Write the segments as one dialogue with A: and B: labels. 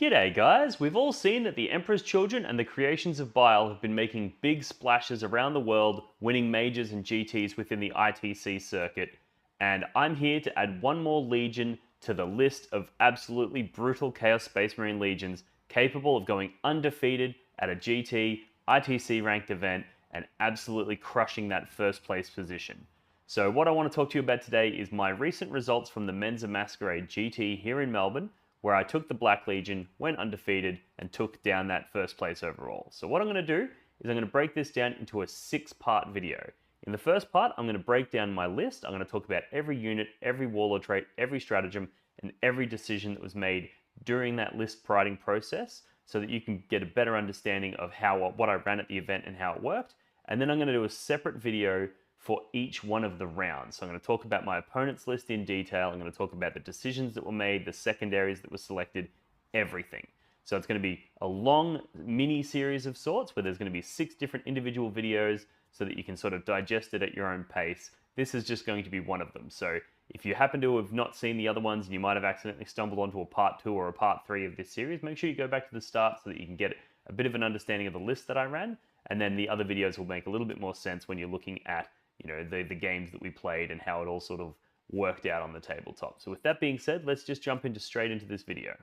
A: G'day guys, we've all seen that the Emperor's Children and the Creations of Bile have been making big splashes around the world, winning majors and GTs within the ITC circuit, and I'm here to add one more legion to the list of absolutely brutal Chaos Space Marine legions capable of going undefeated at a GT, ITC ranked event and absolutely crushing that first place position. So what I want to talk to you about today is my recent results from the Menza Masquerade GT here in Melbourne, where I took the Black Legion, went undefeated, and took down that first place overall. So what I'm going to do is I'm going to break this down into a 6-part video. In the first part, I'm going to break down my list. I'm going to talk about every unit, every warlord trait, every stratagem, and every decision that was made during that list writing process so that you can get a better understanding of what I ran at the event and how it worked. And then I'm going to do a separate video for each one of the rounds. So I'm going to talk about my opponent's list in detail. I'm going to talk about the decisions that were made, the secondaries that were selected, everything. So it's going to be a long mini series of sorts where there's going to be 6 different individual videos so that you can sort of digest it at your own pace. This is just going to be one of them. So if you happen to have not seen the other ones and you might have accidentally stumbled onto a part 2 or a part 3 of this series, make sure you go back to the start so that you can get a bit of an understanding of the list that I ran. And then the other videos will make a little bit more sense when you're looking at the games that we played and how it all sort of worked out on the tabletop. So with that being said, let's just jump straight into this video.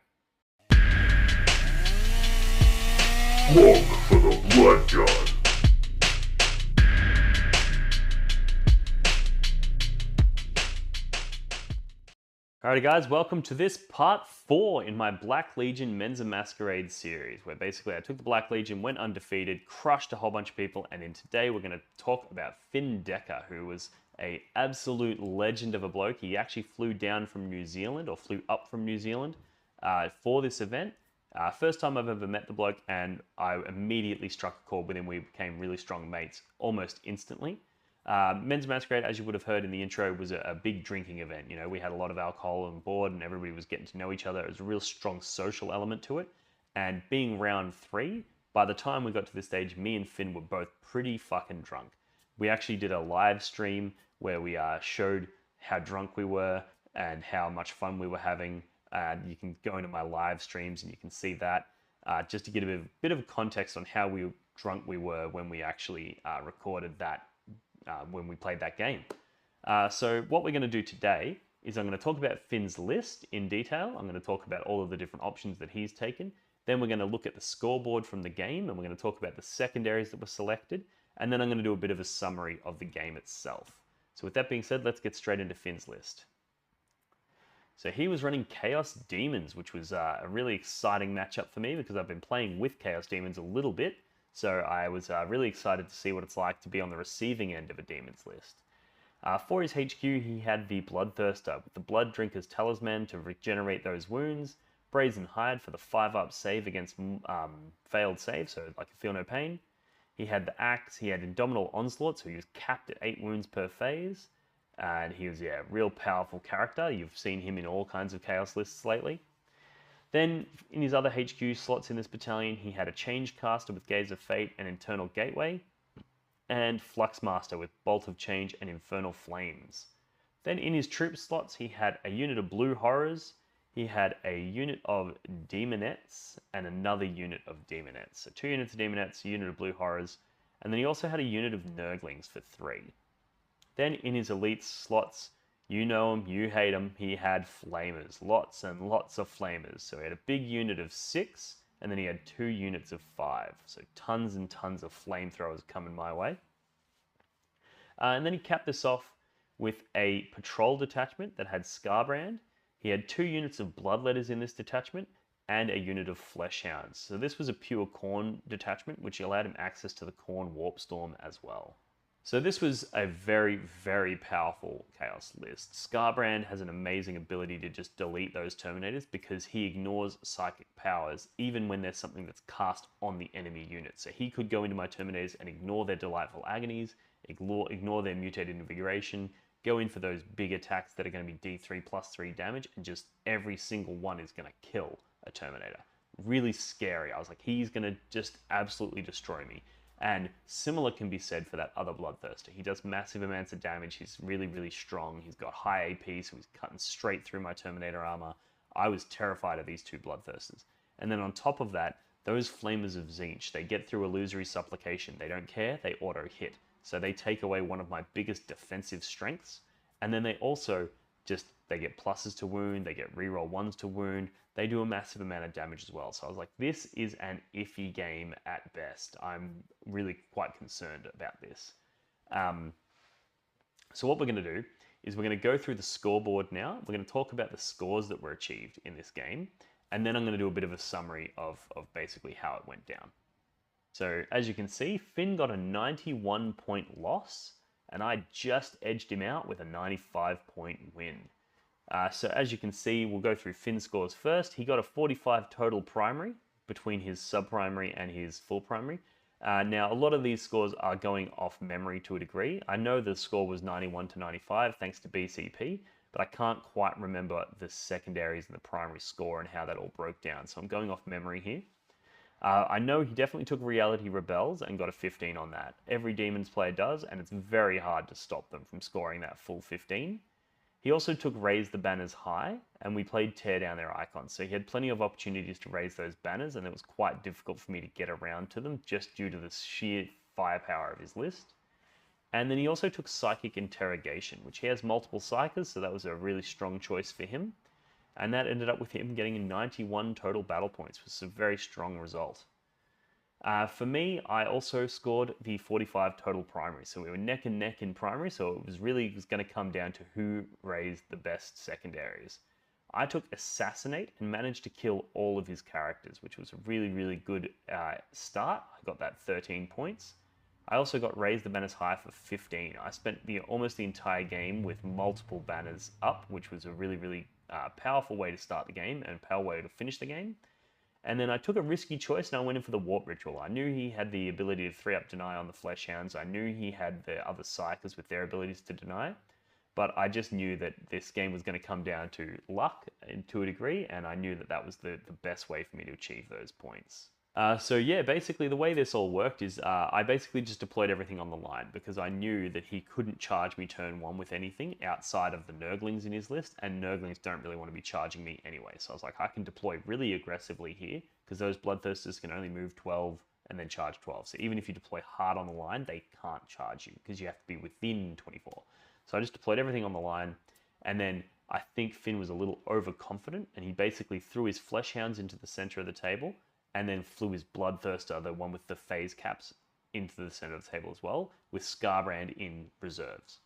B: Look for the Blood God.
A: Alrighty guys, welcome to this part 4 in my Black Legion Menza Masquerade series, where basically I took the Black Legion, went undefeated, crushed a whole bunch of people, and in today we're going to talk about Finn Decker, who was a absolute legend of a bloke. He actually flew down from New Zealand, or flew up from New Zealand for this event. First time I've ever met the bloke, and I immediately struck a chord with him. We became really strong mates almost instantly. Men's Masquerade, as you would have heard in the intro, was a big drinking event. We had a lot of alcohol on board and everybody was getting to know each other. It was a real strong social element to it. And being round 3, by the time we got to this stage, me and Finn were both pretty fucking drunk. We actually did a live stream where we showed how drunk we were and how much fun we were having. You can go into my live streams and you can see that. Just to get a bit of context on how drunk we were when we actually recorded that. When we played that game. So what we're going to do today is I'm going to talk about Finn's list in detail. I'm going to talk about all of the different options that he's taken. Then we're going to look at the scoreboard from the game, and we're going to talk about the secondaries that were selected. And then I'm going to do a bit of a summary of the game itself. So with that being said, let's get straight into Finn's list. So he was running Chaos Daemons, which was a really exciting matchup for me because I've been playing with Chaos Daemons a little bit. So I was really excited to see what it's like to be on the receiving end of a Demons list. For his HQ, he had the Bloodthirster with the Blood Drinker's Talisman to regenerate those wounds, Brazen Hide for the 5-up save against failed save, so like a Feel No Pain. He had the Axe, he had Indomitable Onslaught, so he was capped at 8 wounds per phase. And he was, a real powerful character. You've seen him in all kinds of Chaos lists lately. Then, in his other HQ slots in this battalion, he had a Changecaster with Gaze of Fate and Internal Gateway, and Fluxmaster with Bolt of Change and Infernal Flames. Then in his troop slots, he had a unit of Blue Horrors, he had a unit of Demonettes, and another unit of Demonettes. So 2 units of Demonettes, a unit of Blue Horrors, and then he also had a unit of Nurglings for 3. Then in his elite slots, you know him, you hate him, he had Flamers, lots and lots of Flamers. So he had a big unit of 6, and then he had 2 units of 5. So tons and tons of flamethrowers coming my way. And then he capped this off with a patrol detachment that had Scarbrand. He had 2 units of Bloodletters in this detachment, and a unit of Fleshhounds. So this was a pure Khorne detachment, which allowed him access to the Khorne Warpstorm as well. So this was a very, very powerful Chaos list. Scarbrand has an amazing ability to just delete those Terminators because he ignores psychic powers even when there's something that's cast on the enemy unit. So he could go into my Terminators and ignore their Delightful Agonies, ignore their Mutated Invigoration, go in for those big attacks that are going to be D3 plus 3 damage, and just every single one is going to kill a Terminator. Really scary. I was like, he's going to just absolutely destroy me. And similar can be said for that other Bloodthirster. He does massive amounts of damage. He's really, really strong. He's got high AP, so he's cutting straight through my Terminator armor. I was terrified of these 2 Bloodthirsters. And then on top of that, those Flamers of Tzeentch, they get through Illusory Supplication. They don't care, they auto-hit. So they take away one of my biggest defensive strengths. And then they also they get pluses to wound, they get reroll ones to wound, they do a massive amount of damage as well. So I was like, this is an iffy game at best. I'm really quite concerned about this. So what we're going to do is we're going to go through the scoreboard now. We're going to talk about the scores that were achieved in this game. And then I'm going to do a bit of a summary of basically how it went down. So as you can see, Finn got a 91-point loss, and I just edged him out with a 95-point win. So as you can see, we'll go through Finn's scores first. He got a 45 total primary between his sub-primary and his full primary. Now, a lot of these scores are going off memory to a degree. I know the score was 91 to 95 thanks to BCP, but I can't quite remember the secondaries and the primary score and how that all broke down. So I'm going off memory here. I know he definitely took Reality Rebels and got a 15 on that. Every Demons player does, and it's very hard to stop them from scoring that full 15. He also took Raise the Banners high, and we played Tear Down their icons. So he had plenty of opportunities to raise those banners, and it was quite difficult for me to get around to them just due to the sheer firepower of his list. And then he also took Psychic Interrogation, which he has multiple Psychers, so that was a really strong choice for him. And that ended up with him getting 91 total battle points, which is a very strong result. For me, I also scored the 45 total primary, so we were neck and neck in primary, so it was going to come down to who raised the best secondaries. I took Assassinate and managed to kill all of his characters, which was a really, really good start. I got that 13 points. I also got Raise the Banners high for 15. I spent almost the entire game with multiple banners up, which was a really, really powerful way to start the game and a powerful way to finish the game. And then I took a risky choice and I went in for the Warp Ritual. I knew he had the ability to 3-up deny on the Flesh Hounds. I knew he had the other Psychers with their abilities to deny. But I just knew that this game was going to come down to luck to a degree, and I knew that that was the best way for me to achieve those points. So yeah, basically the way this all worked is I basically just deployed everything on the line because I knew that he couldn't charge me turn 1 with anything outside of the Nurglings in his list, and Nurglings don't really want to be charging me anyway. So I was like, I can deploy really aggressively here because those Bloodthirsters can only move 12 and then charge 12. So even if you deploy hard on the line, they can't charge you because you have to be within 24. So I just deployed everything on the line, and then I think Finn was a little overconfident, and he basically threw his Flesh Hounds into the center of the table, and then flew his Bloodthirster, the one with the phase caps, into the center of the table as well, with Scarbrand in reserves.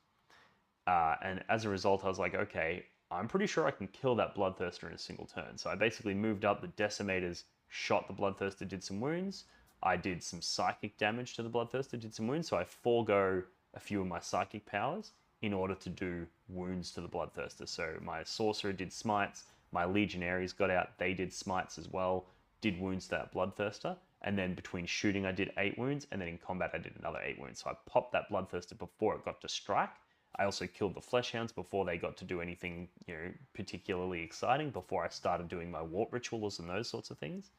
A: And as a result, I was like, okay, I'm pretty sure I can kill that Bloodthirster in a single turn. So I basically moved up the Decimators, shot the Bloodthirster, did some wounds. I did some psychic damage to the Bloodthirster, did some wounds, so I forego a few of my psychic powers in order to do wounds to the Bloodthirster. So my Sorcerer did smites, my Legionaries got out, they did smites as well, did wounds to that Bloodthirster, and then between shooting I did 8 wounds, and then in combat I did another 8 wounds. So I popped that Bloodthirster before it got to strike. I also killed the Flesh Hounds before they got to do anything, particularly exciting, before I started doing my Warp Rituals and those sorts of things.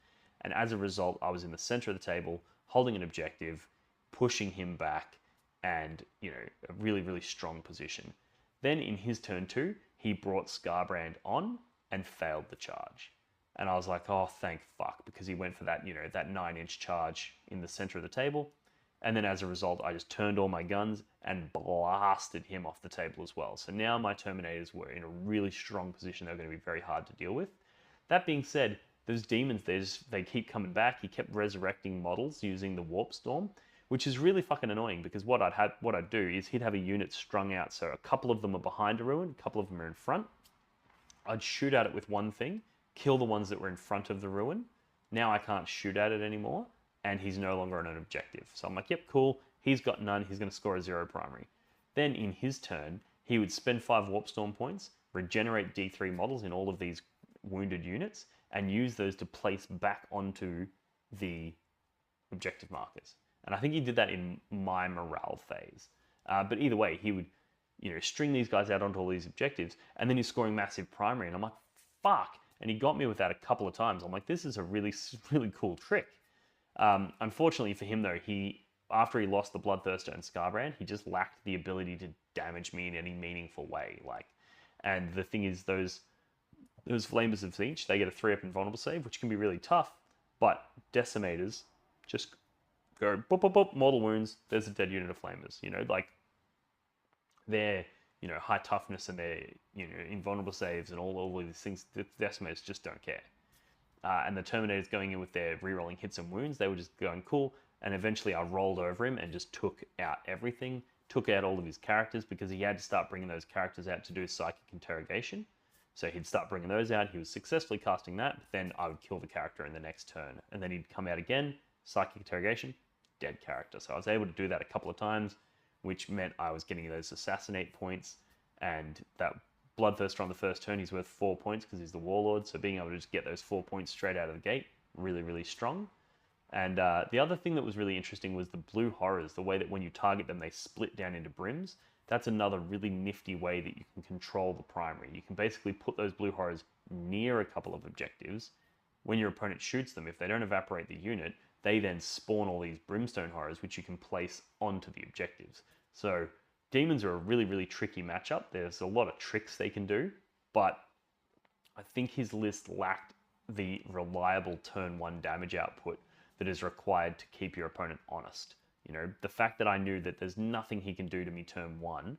A: And as a result, I was in the center of the table, holding an objective, pushing him back, and, a really, really strong position. Then in his turn 2, he brought Scarbrand on and failed the charge. And I was like, oh, thank fuck, because he went for that, that 9-inch charge in the center of the table. And then as a result, I just turned all my guns and blasted him off the table as well. So now my Terminators were in a really strong position. They were going to be very hard to deal with. That being said, those Demons, they keep coming back. He kept resurrecting models using the Warp Storm, which is really fucking annoying because what I'd do is he'd have a unit strung out. So a couple of them are behind a ruin, a couple of them are in front. I'd shoot at it with one thing, kill the ones that were in front of the ruin. Now I can't shoot at it anymore, and he's no longer on an objective. So I'm like, yep, cool. He's got none. He's going to score a 0 primary. Then in his turn, he would spend 5 Warp Storm points, regenerate D3 models in all of these wounded units, and use those to place back onto the objective markers. And I think he did that in my morale phase. But either way, he would, string these guys out onto all these objectives, and then he's scoring massive primary. And I'm like, fuck. And he got me with that a couple of times. I'm like, this is a really, really cool trick. Unfortunately for him, though, after he lost the Bloodthirster and Scarbrand, he just lacked the ability to damage me in any meaningful way. And the thing is, those Those flamers of each, they get a 3-up invulnerable save, which can be really tough, but decimators just go boop, boop, boop, mortal wounds, there's a dead unit of flamers. Like their, high toughness and their, invulnerable saves and all of these things, the decimators just don't care. And the Terminators going in with their rerolling hits and wounds, they were just going cool. And eventually I rolled over him and just took out everything, took out all of his characters because he had to start bringing those characters out to do psychic interrogation. So he'd start bringing those out. He was successfully casting that, but then I would kill the character in the next turn. And then he'd come out again, psychic interrogation, dead character. So I was able to do that a couple of times, which meant I was getting those assassinate points, and that Bloodthirster on the first turn, he's worth 4 points because he's the Warlord, so being able to just get those 4 points straight out of the gate, really, really strong. And the other thing that was really interesting was the blue horrors, the way that when you target them, they split down into brims. That's another really nifty way that you can control the primary. You can basically put those blue horrors near a couple of objectives. When your opponent shoots them, if they don't evaporate the unit, they then spawn all these brimstone horrors, which you can place onto the objectives. So Demons are a really, really tricky matchup. There's a lot of tricks they can do, but I think his list lacked the reliable turn 1 damage output that is required to keep your opponent honest. The fact that I knew that there's nothing he can do to me turn 1,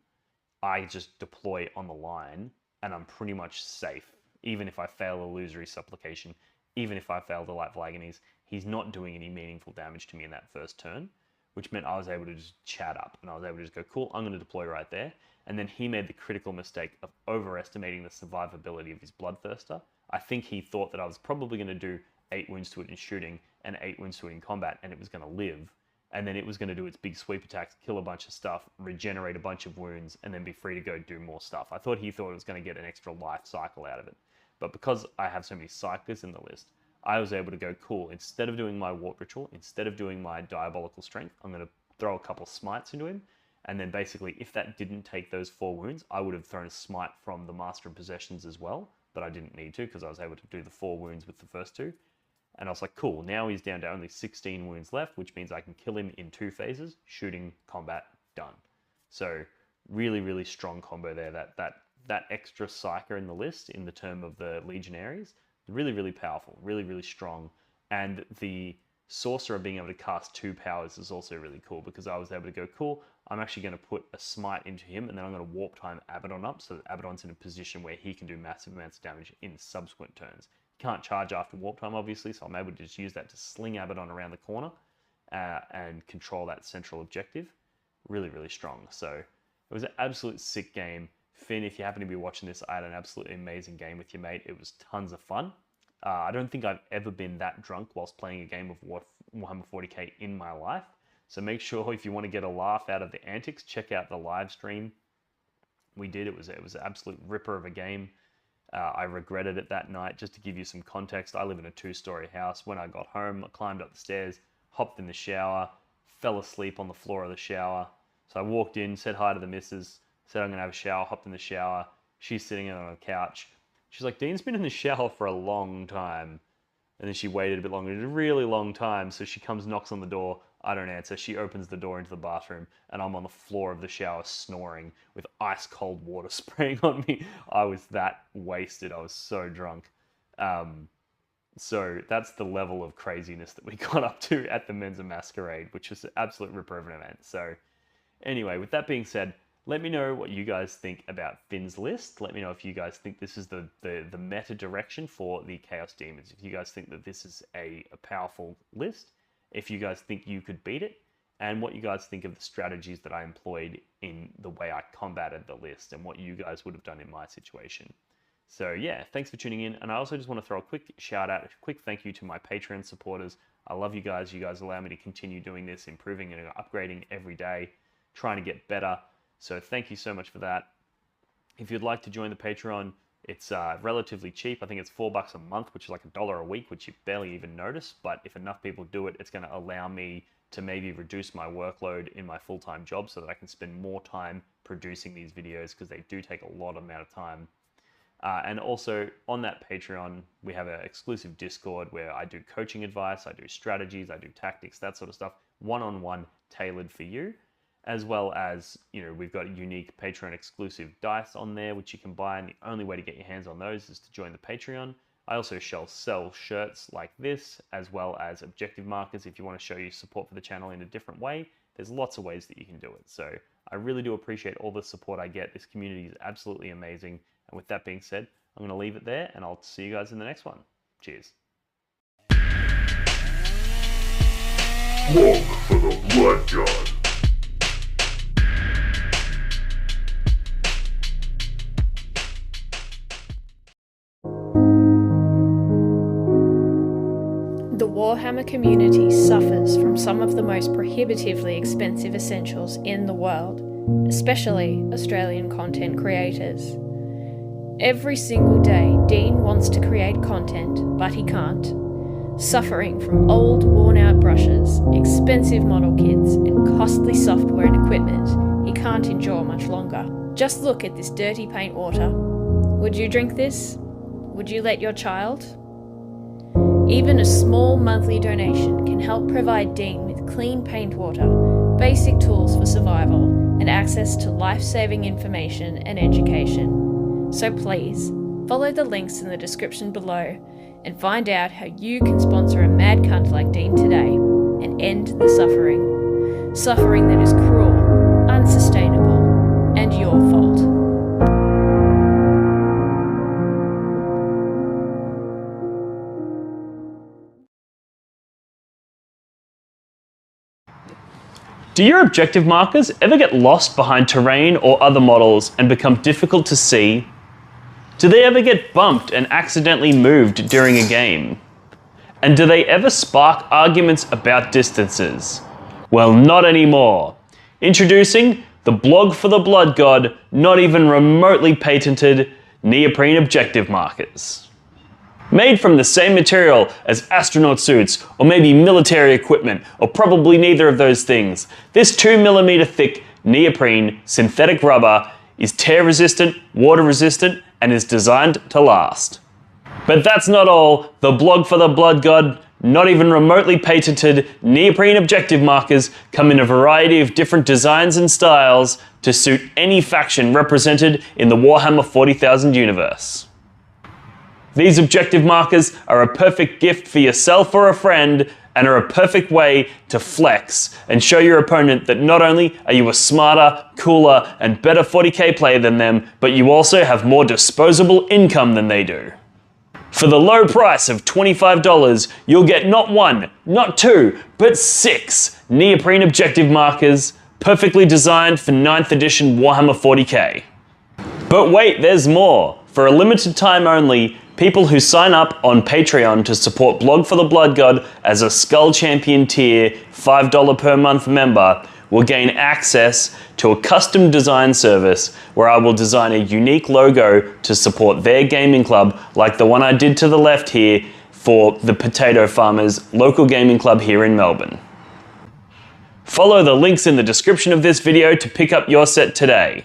A: I just deploy on the line and I'm pretty much safe. Even if I fail Illusory Supplication, even if I fail Delightful Agonies, he's not doing any meaningful damage to me in that first turn, which meant I was able to just chat up and I was able to just go, cool, I'm going to deploy right there. And then he made the critical mistake of overestimating the survivability of his Bloodthirster. I think he thought that I was probably going to do 8 wounds to it in shooting and 8 wounds to it in combat, and it was going to live. And then it was going to do its big sweep attacks, kill a bunch of stuff, regenerate a bunch of wounds, and then be free to go do more stuff. I thought he thought it was going to get an extra life cycle out of it. But because I have so many cyclers in the list, I was able to go, cool, instead of doing my Warp Ritual, instead of doing my Diabolical Strength, I'm going to throw a couple of smites into him. And then basically, if that didn't take those 4 wounds, I would have thrown a smite from the Master of Possessions as well, but I didn't need to because I was able to do the 4 wounds with the first 2. And I was like, cool, now he's down to only 16 wounds left, which means I can kill him in 2 phases, shooting, combat, done. So really, really strong combo there. That extra Psyker in the list in the term of the Legionaries, really, really powerful, really, really strong. And the Sorcerer being able to cast 2 powers is also really cool because I was able to go, cool, I'm actually going to put a smite into him and then I'm going to Warp Time Abaddon up so that Abaddon's in a position where he can do massive amounts of damage in subsequent turns. Can't charge after Warp Time, obviously, so I'm able to just use that to sling Abaddon around the corner and control that central objective. Really, really strong. So it was an absolute sick game. Finn, if you happen to be watching this, I had an absolutely amazing game with your mate. It was tons of fun. I don't think I've ever been that drunk whilst playing a game of Warhammer 40k in my life. So make sure if you want to get a laugh out of the antics, check out the live stream we did. It was an absolute ripper of a game. I regretted it that night. Just to give you some context, I live in a 2-story house. When I got home, I climbed up the stairs, hopped in the shower, fell asleep on the floor of the shower. So I walked in, said hi to the missus, said I'm going to have a shower, hopped in the shower. She's sitting on a couch. She's like, Dean's been in the shower for a long time. And then she waited a bit longer, a really long time. So she comes, knocks on the door. I don't answer. She opens the door into the bathroom and I'm on the floor of the shower snoring with ice cold water spraying on me. I was that wasted. I was so drunk. So that's the level of craziness that we got up to at the Menza Masquerade, which was an absolute ripper of an event. So anyway, with that being said, let me know what you guys think about Finn's list. Let me know if you guys think this is the meta direction for the Chaos Demons. If you guys think that this is a powerful list, if you guys think you could beat it, and what you guys think of the strategies that I employed in the way I combated the list and what you guys would have done in my situation. So yeah, thanks for tuning in. And I also just want to throw a quick shout out, a quick thank you to my Patreon supporters. I love you guys. You guys allow me to continue doing this, improving and upgrading every day, trying to get better. So thank you so much for that. If you'd like to join the Patreon, it's relatively cheap. I think it's $4 a month, which is like $1 a week, which you barely even notice. But if enough people do it, it's going to allow me to maybe reduce my workload in my full-time job so that I can spend more time producing these videos because they do take a lot amount of time. And also on that Patreon, we have an exclusive Discord where I do coaching advice, I do strategies, I do tactics, that sort of stuff, one-on-one tailored for you. as well as, we've got unique Patreon exclusive dice on there, which you can buy, and the only way to get your hands on those is to join the Patreon. I also sell shirts like this, as well as objective markers if you want to show your support for the channel in a different way. There's lots of ways that you can do it. So I really do appreciate all the support I get. This community is absolutely amazing. And with that being said, I'm going to leave it there, and I'll see you guys in the next one. Cheers.
B: Look for the Blood God.
C: The Warhammer community suffers from some of the most prohibitively expensive essentials in the world, especially Australian content creators. Every single day, Dean wants to create content, but he can't. Suffering from old, worn-out brushes, expensive model kits, and costly software and equipment, he can't endure much longer. Just look at this dirty paint water. Would you drink this? Would you let your child? Even a small monthly donation can help provide Dean with clean paint water, basic tools for survival, and access to life-saving information and education. So please, follow the links in the description below and find out how you can sponsor a mad cunt like Dean today and end the suffering. Suffering that is cruel, unsustainable, and your fault.
A: Do your objective markers ever get lost behind terrain or other models and become difficult to see? Do they ever get bumped and accidentally moved during a game? And do they ever spark arguments about distances? Well, not anymore. Introducing the blog for the Blood God, not even remotely patented neoprene objective markers. Made from the same material as astronaut suits, or maybe military equipment, or probably neither of those things, this 2mm thick neoprene synthetic rubber is tear resistant, water resistant, and is designed to last. But that's not all. The blog for the Blood God, not even remotely patented neoprene objective markers come in a variety of different designs and styles to suit any faction represented in the Warhammer 40,000 universe. These objective markers are a perfect gift for yourself or a friend, and are a perfect way to flex and show your opponent that not only are you a smarter, cooler, and better 40k player than them, but you also have more disposable income than they do. For the low price of $25, you'll get not one, not two, but 6 neoprene objective markers, perfectly designed for 9th edition Warhammer 40k. But wait, there's more. For a limited time only, people who sign up on Patreon to support Blog for the Blood God as a Skull Champion tier $5 per month member will gain access to a custom design service where I will design a unique logo to support their gaming club, like the one I did to the left here for the Potato Farmers local gaming club here in Melbourne. Follow the links in the description of this video to pick up your set today.